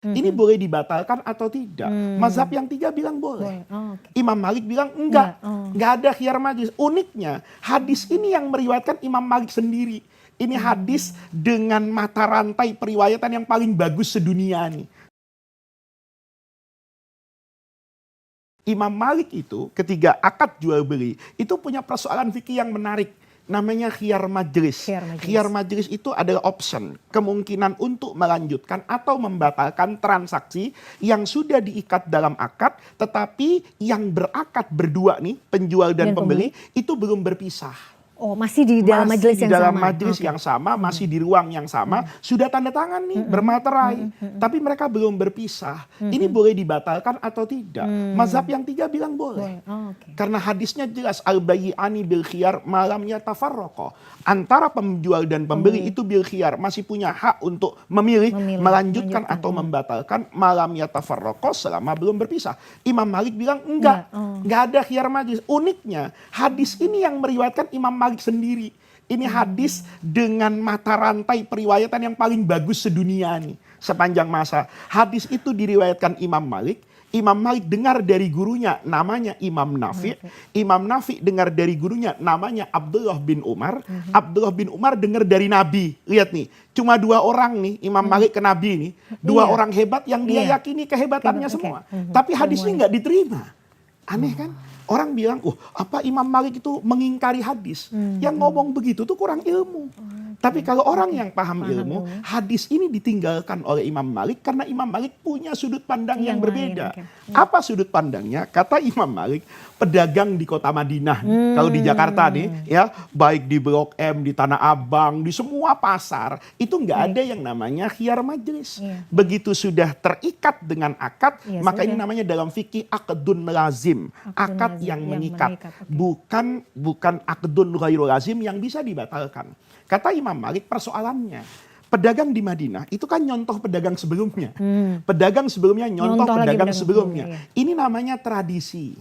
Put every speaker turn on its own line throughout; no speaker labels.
Ini boleh dibatalkan atau tidak? Mazhab yang tiga bilang boleh. Imam Malik bilang enggak, enggak ada khiyar majlis. Uniknya hadis ini yang meriwayatkan Imam Malik sendiri. Ini hadis dengan mata rantai periwayatan yang paling bagus sedunia nih. Imam Malik itu ketika akad jual beli itu punya persoalan fikih yang menarik. Namanya khiyar majlis. Khiyar majlis itu adalah option, kemungkinan untuk melanjutkan atau membatalkan transaksi yang sudah diikat dalam akad, tetapi yang berakad berdua nih, penjual dan pembeli itu belum berpisah.
Oh, masih di dalam majelis yang sama.
Dalam majelis yang sama, masih di ruang yang sama, sudah tanda tangan nih, bermaterai. Tapi mereka belum berpisah. Ini boleh dibatalkan atau tidak? Mazhab yang tiga bilang boleh. Karena hadisnya jelas, al-bayyi'ani bil khiyar malam yatafarraqa. Antara penjual dan pembeli itu bil khiyar, masih punya hak untuk memilih melanjutkan atau membatalkan malam yatafarraqa selama belum berpisah. Imam Malik bilang enggak ada khiyar majlis. Uniknya hadis ini yang meriwayatkan Imam Malik sendiri. Ini hadis dengan mata rantai periwayatan yang paling bagus sedunia nih, sepanjang masa. Hadis itu diriwayatkan Imam Malik. Imam Malik dengar dari gurunya namanya Imam Nafi'. Imam Nafi' dengar dari gurunya namanya Abdullah bin Umar. Abdullah bin Umar dengar dari Nabi. Lihat nih, cuma dua orang nih, Imam Malik ke Nabi nih. Dua orang hebat yang dia yakini kehebatannya semua. Tapi hadisnya nggak diterima. Aneh kan? Orang bilang, apa Imam Malik itu mengingkari hadis? Yang ngomong begitu tuh kurang ilmu. Tapi kalau orang yang paham ilmu, hadis ini ditinggalkan oleh Imam Malik karena Imam Malik punya sudut pandang yang berbeda. Apa sudut pandangnya? Kata Imam Malik, pedagang di kota Madinah, kalau di Jakarta nih, ya, baik di Blok M, di Tanah Abang, di semua pasar, itu nggak ada yang namanya khiyar majlis. Begitu sudah terikat dengan akad, maka ini namanya dalam fikih akdun lazim, akad yang mengikat, bukan akdun ghairu lazim yang bisa dibatalkan. Kata Imam Malik, persoalannya pedagang di Madinah itu kan nyontoh pedagang sebelumnya. Pedagang sebelumnya nyontoh pedagang sebelumnya. Ini namanya tradisi.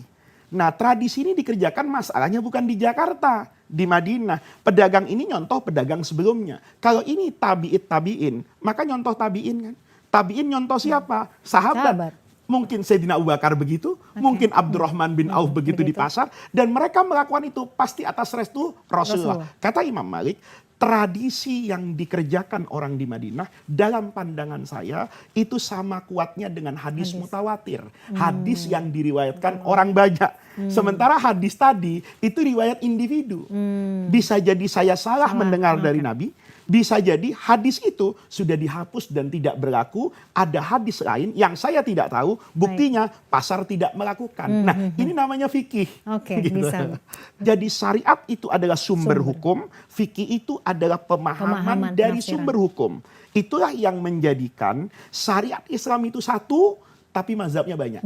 Nah, tradisi ini dikerjakan masalahnya bukan di Jakarta, di Madinah. Pedagang ini nyontoh pedagang sebelumnya. Kalau ini tabi'in, maka nyontoh tabi'in kan. Tabi'in nyontoh siapa? Sahabat. Mungkin Sayyidina Abu Bakar begitu, mungkin Abdurrahman bin Auf begitu di pasar, dan mereka melakukan itu pasti atas restu Rasulullah. Kata Imam Malik, tradisi yang dikerjakan orang di Madinah dalam pandangan saya itu sama kuatnya dengan hadis mutawatir. Hadis yang diriwayatkan orang banyak. Sementara hadis tadi itu riwayat individu. Bisa jadi saya salah mendengar dari Nabi. Bisa jadi hadis itu sudah dihapus dan tidak berlaku. Ada hadis lain yang saya tidak tahu. Buktinya pasar tidak melakukan. Nah, ini namanya fikih. Gitu. Jadi syariat itu adalah sumber hukum. Fikih itu adalah pemahaman dari sumber hukum. Itulah yang menjadikan syariat Islam itu satu, tapi mazhabnya banyak.